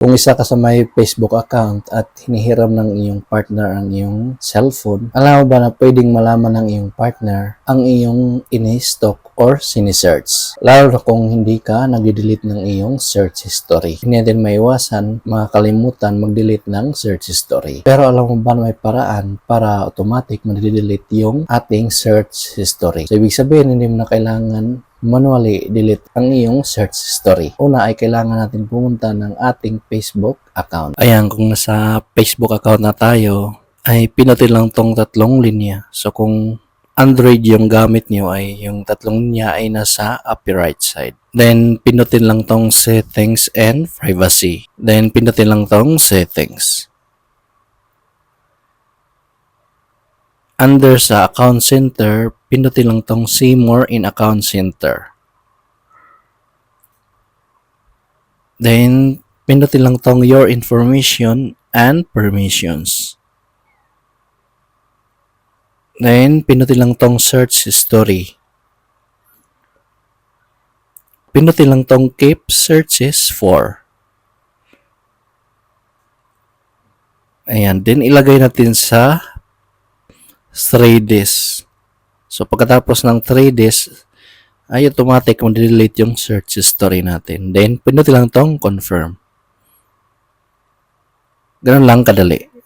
Kung isa ka sa may Facebook account at hinihiram ng iyong partner ang iyong cellphone, alam mo ba na pwedeng malaman ng iyong partner ang iyong ini-stalk or sinisearch? Lalo na kung hindi ka nag-delete ng iyong search history. Hindi natin maiwasan makakalimutan mag-delete ng search history. Pero alam mo ba na may paraan para automatic mag-delete yung ating search history? So, ibig sabihin, hindi mo na kailangan manually delete ang iyong search history. Una ay kailangan natin pumunta ng ating Facebook account. Ayan, kung nasa Facebook account na tayo, ay pinutin lang tong tatlong linya. So kung Android yung gamit nyo ay yung tatlong linya ay nasa upper right side. Then pinutin lang tong settings and privacy. Then pinutin lang tong settings. Under sa account center, pinutin lang tong see more in account center. Then, pinutin lang tong your information and permissions. Then, pinutin lang tong search history. Pinutin lang tong keep searches for. Ayan, then ilagay natin sa 3 days. So, pagkatapos ng 3 days, ay automatic mag-delete yung search history natin. Then, pinutin lang tong confirm. Ganun lang kadali.